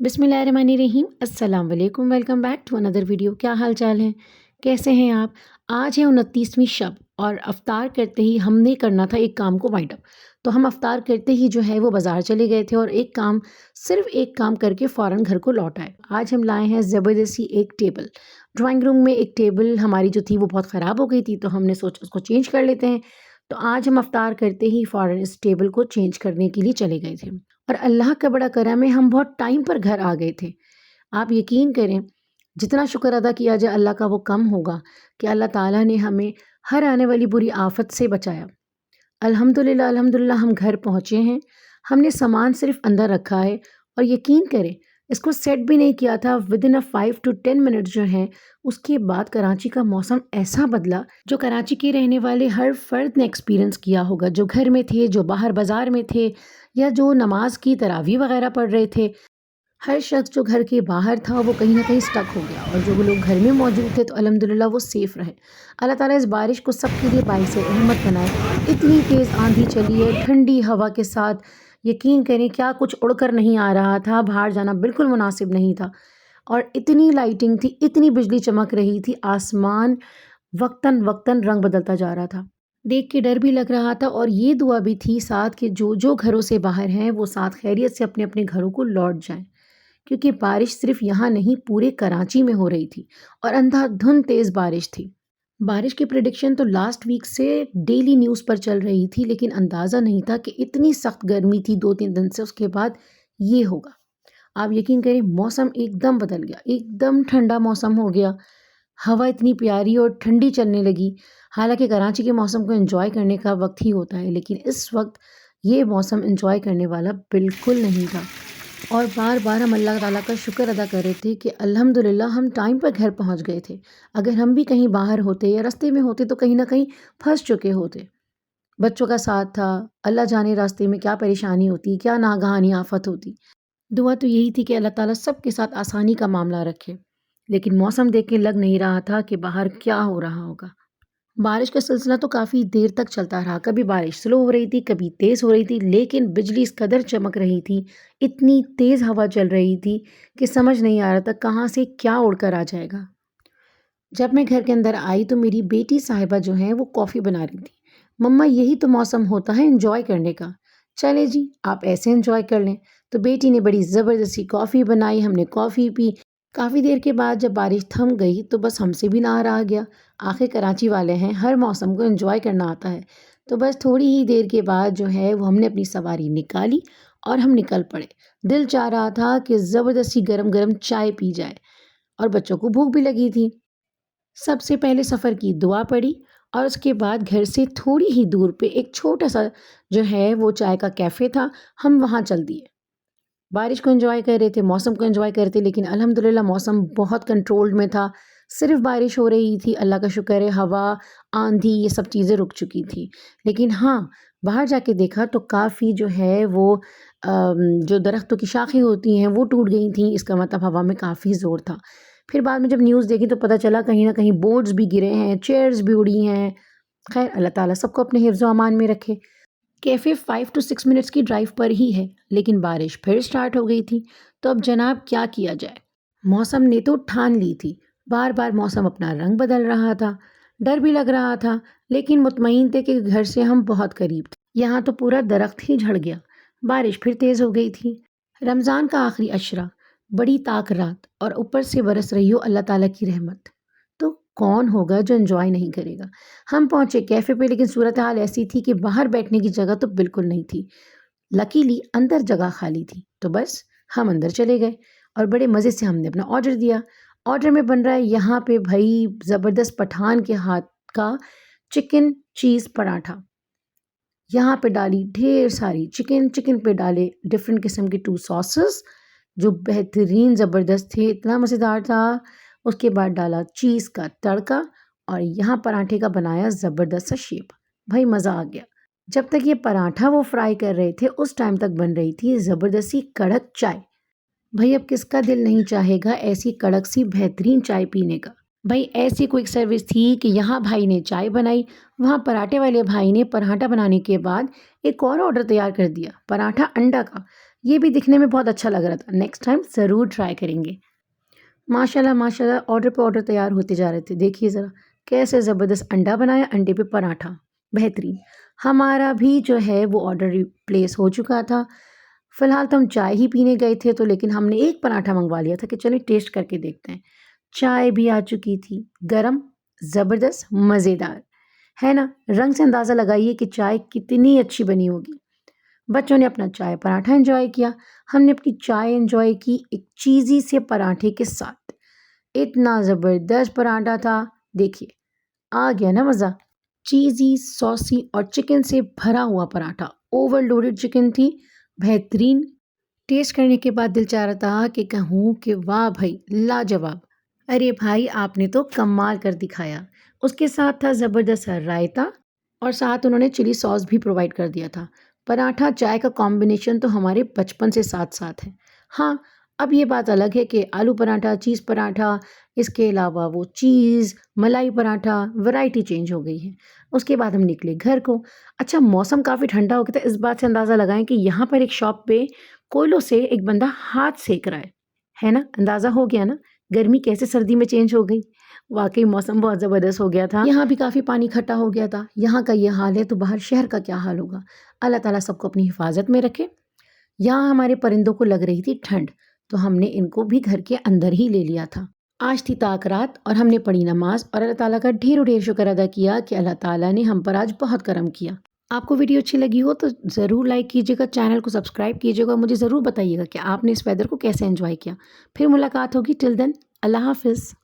बिस्मिल्लाहिर्रहमानिर्रहीम। अस्सलाम वालेकुम। Welcome back to another video. क्या हाल चाल है, कैसे हैं आप? आज है 29वीं शब और अफ्तार करते ही हमने करना था एक काम को वाइंड अप। तो हम अफ्तार करते ही जो है वो बाज़ार चले गए थे और सिर्फ एक काम करके फ़ौरन घर को लौट आए। आज हम लाए हैं ज़बरदस्ती एक टेबल। ड्राइंग रूम में एक टेबल हमारी जो थी वो बहुत ख़राब हो गई थी, तो हमने सोचा उसको चेंज कर लेते हैं। तो आज हम अफ्तार करते ही फ़ौरन इस टेबल को चेंज करने के लिए चले गए थे और अल्लाह का बड़ा करम है, हम बहुत टाइम पर घर आ गए थे। आप यकीन करें, जितना शुक्र अदा किया जाए अल्लाह का वो कम होगा कि अल्लाह ताला ने हमें हर आने वाली बुरी आफ़त से बचाया। अल्हम्दुलिल्लाह अल्हम्दुलिल्लाह हम घर पहुँचे हैं। हमने सामान सिर्फ़ अंदर रखा है और यकीन करें, इसको सेट भी नहीं किया था। विदिन अ 5 टू 10 मिनट्स जो हैं, उसके बाद कराची का मौसम ऐसा बदला, जो कराची के रहने वाले हर फ़र्द ने एक्सपीरियंस किया होगा। जो घर में थे, जो बाहर बाज़ार में थे या जो नमाज़ की तरावीह वग़ैरह पढ़ रहे थे, हर शख्स जो घर के बाहर था वो कहीं न कहीं स्टक हो गया और जो वो लोग घर में मौजूद थे तो अल्हम्दुलिल्लाह वो सेफ़ रहे। अल्लाह ताला इस बारिश को सबके लिए बाइस रहमत बनाए। इतनी तेज़ आंधी चली है, ठंडी हवा के साथ, यकीन करें क्या कुछ उड़कर नहीं आ रहा था, बाहर जाना बिल्कुल मुनासिब नहीं था और इतनी लाइटिंग थी, इतनी बिजली चमक रही थी, आसमान वक़्तन-वक़्तन रंग बदलता जा रहा था। देख के डर भी लग रहा था और ये दुआ भी थी साथ कि जो-जो घरों से बाहर हैं वो साथ खैरियत से अपने-अपने घरों को लौट जाएँ। क्योंकि बारिश सिर्फ यहाँ नहीं, पूरे कराची में हो रही थी और अंधाधुंध तेज़ बारिश थी। बारिश की प्रेडिक्शन तो लास्ट वीक से डेली न्यूज़ पर चल रही थी, लेकिन अंदाज़ा नहीं था कि इतनी सख्त गर्मी थी 2-3 दिन से, उसके बाद ये होगा। आप यकीन करें, मौसम एकदम बदल गया, एकदम ठंडा मौसम हो गया। हवा इतनी प्यारी और ठंडी चलने लगी। हालाँकि कराची के मौसम को एन्जॉय करने का वक़्त ही होता है, लेकिन इस वक़्त ये मौसम एन्जॉय करने वाला बिल्कुल नहीं था। और बार-बार हम अल्लाह ताला का शुक्र अदा कर रहे थे कि अल्हम्दुलिल्लाह हम टाइम पर घर पहुंच गए थे। अगर हम भी कहीं बाहर होते या रास्ते में होते तो कहीं न कहीं फँस चुके होते। बच्चों का साथ था, अल्लाह जाने रास्ते में क्या परेशानी होती, क्या नागहानी आफ़त होती। दुआ तो यही थी कि अल्लाह ताला सबके साथ आसानी का मामला रखे। लेकिन मौसम देख के लग नहीं रहा था कि बाहर क्या हो रहा होगा। बारिश का सिलसिला तो काफ़ी देर तक चलता रहा। कभी बारिश स्लो हो रही थी, कभी तेज़ हो रही थी, लेकिन बिजली इस कदर चमक रही थी, इतनी तेज़ हवा चल रही थी कि समझ नहीं आ रहा था कहाँ से क्या उड़कर आ जाएगा। जब मैं घर के अंदर आई तो मेरी बेटी साहिबा जो है वो कॉफ़ी बना रही थी। मम्मा, यही तो मौसम होता है एन्जॉय करने का। चले जी, आप ऐसे एन्जॉय कर लें। तो बेटी ने बड़ी ज़बरदस्ती कॉफ़ी बनाई, हमने कॉफ़ी पी। काफ़ी देर के बाद जब बारिश थम गई तो बस हमसे भी ना रहा गया। आखिर कराची वाले हैं, हर मौसम को एन्जॉय करना आता है। तो बस थोड़ी ही देर के बाद जो है वो हमने अपनी सवारी निकाली और हम निकल पड़े। दिल चाह रहा था कि ज़बरदस्ती गरम-गरम चाय पी जाए और बच्चों को भूख भी लगी थी। सबसे पहले सफ़र की दुआ पड़ी और उसके बाद घर से थोड़ी ही दूर पे एक छोटा-सा जो है वो चाय का कैफ़े था, हम वहाँ चल दिए। बारिश को एन्जॉय कर रहे थे, मौसम को एन्जॉय कर रहे थे, लेकिन अल्हम्दुलिल्लाह मौसम बहुत कंट्रोल्ड में था। सिर्फ़ बारिश हो रही थी, अल्लाह का शुक्र है, हवा, आँधी ये सब चीज़ें रुक चुकी थी। लेकिन हाँ, बाहर जाके देखा तो काफ़ी जो है वो जो दरख्तों की शाखें होती हैं वो टूट गई थीं, इसका मतलब हवा में काफ़ी ज़ोर था। फिर बाद में जब न्यूज़ देखी तो पता चला कहीं न कहीं बोर्ड्स भी गिरे हैं, चेयर्स भी उड़ी हैं। ख़ैर अल्लाह ताला सबको अपने हिफ्ज़ व अमान में रखे। कैफ़े 5 टू 6 मिनट्स की ड्राइव पर ही है, लेकिन बारिश फिर स्टार्ट हो गई थी। तो अब जनाब क्या किया जाए? मौसम ने तो ठान ली थी, बार-बार मौसम अपना रंग बदल रहा था, डर भी लग रहा था, लेकिन मुतमईन थे कि घर से हम बहुत करीब थे। यहाँ तो पूरा दरख्त ही झड़ गया। बारिश फिर तेज़ हो गई थी। रमज़ान का आखिरी अशरा, बड़ी ताक रात और ऊपर से बरस रही हो अल्लाह ताला की रहमत। तो कौन होगा जो एन्जॉय नहीं करेगा? हम पहुँचे कैफ़े पे, लेकिन सूरत हाल ऐसी थी कि बाहर बैठने की जगह तो बिल्कुल नहीं थी। लकीली अंदर जगह खाली थी, तो बस हम अंदर चले गए और बड़े मज़े से हमने अपना ऑर्डर दिया। ऑर्डर में बन रहा है यहाँ पे भई ज़बरदस्त पठान के हाथ का चिकन चीज़ पराठा। यहाँ पे डाली ढेर सारी चिकन, चिकन पे डाले डिफ़रेंट किस्म के 2 सॉसेस जो बेहतरीन ज़बरदस्त थे, इतना मज़ेदार था। उसके बाद डाला चीज़ का तड़का और यहाँ पराठे का बनाया ज़बरदस्त सा शेप। भाई मज़ा आ गया। जब तक ये पराठा वो फ्राई कर रहे थे उस टाइम तक बन रही थी ज़बरदस्त सी कड़क चाय। भई अब किसका दिल नहीं चाहेगा ऐसी कड़क सी बेहतरीन चाय पीने का। भई ऐसी क्विक सर्विस थी कि यहाँ भाई ने चाय बनाई, वहाँ पराठे वाले भाई ने पराठा बनाने के बाद एक और ऑर्डर तैयार कर दिया, पराठा अंडा का। یہ بھی دکھنے میں بہت اچھا لگ رہا تھا، نیکسٹ ٹائم ضرور ٹرائی کریں گے۔ ماشاءاللہ ماشاءاللہ آرڈر پہ آرڈر تیار ہوتے جا رہے تھے۔ دیکھیے ذرا کیسے زبردست انڈا بنایا، انڈے پہ پراٹھا، بہترین۔ ہمارا بھی جو ہے وہ آرڈر پلیس ہو چکا تھا۔ فی الحال تو ہم چائے ہی پینے گئے تھے، تو لیکن ہم نے ایک پراٹھا منگوا لیا تھا کہ چلیں ٹیسٹ کر کے دیکھتے ہیں۔ چائے بھی آ چکی تھی، گرم، زبردست، مزیدار، ہے نا؟ رنگ سے اندازہ لگائیے کہ چائے کتنی اچھی بنی ہوگی۔ بچوں نے اپنا چائے پراٹھا انجوائے کیا، ہم نے اپنی چائے انجوائے کی ایک چیزی سے پراٹھے کے ساتھ۔ اتنا زبردست پراٹھا تھا، دیکھیے آ گیا نا مزہ۔ چیزی، سوسی اور چکن سے بھرا ہوا پراٹھا، اوور لوڈڈ چکن تھی، بہترین۔ ٹیسٹ کرنے کے بعد دل چاہ رہا تھا کہ کہوں کہ واہ بھائی لاجواب، ارے بھائی آپ نے تو کمال کر دکھایا۔ اس کے ساتھ تھا زبردست رائتا اور ساتھ انہوں نے چلی ساس بھی پرووائڈ کر دیا تھا۔ پراٹھا چائے کا کمبینیشن تو ہمارے بچپن سے ساتھ ساتھ ہے۔ ہاں اب یہ بات الگ ہے کہ آلو پراٹھا، چیز پراٹھا، اس کے علاوہ وہ چیز ملائی پراٹھا، ورائٹی چینج ہو گئی ہے۔ اس کے بعد ہم نکلے گھر کو۔ اچھا موسم کافی ٹھنڈا ہو گیا تھا، اس بات سے اندازہ لگائیں کہ یہاں پر ایک شاپ پہ کوئلوں سے ایک بندہ ہاتھ سیک رہا ہے نا؟ اندازہ ہو گیا نا گرمی کیسے سردی میں چینج ہو گئی۔ واقعی موسم بہت زبردست ہو گیا تھا، یہاں بھی کافی پانی اکٹھا ہو گیا تھا۔ یہاں کا یہ حال ہے تو باہر شہر کا کیا حال ہوگا۔ اللہ تعالیٰ سب کو اپنی حفاظت میں رکھے۔ یہاں ہمارے پرندوں کو لگ رہی تھی ٹھنڈ، تو ہم نے ان کو بھی گھر کے اندر ہی لے لیا تھا۔ آج تھی طاق رات اور ہم نے پڑھی نماز اور اللہ تعالیٰ کا ڈھیر شکر ادا کیا کہ اللہ تعالیٰ نے ہم پر آج بہت کرم کیا۔ آپ کو ویڈیو اچھی لگی ہو تو ضرور لائک کیجیے گا، چینل کو سبسکرائب کیجیے گا، مجھے ضرور بتائیے گا کہ آپ نے اس ویدر کو کیسے انجوائے کیا۔ پھر ملاقات ہوگی، ٹل دین اللہ حافظ۔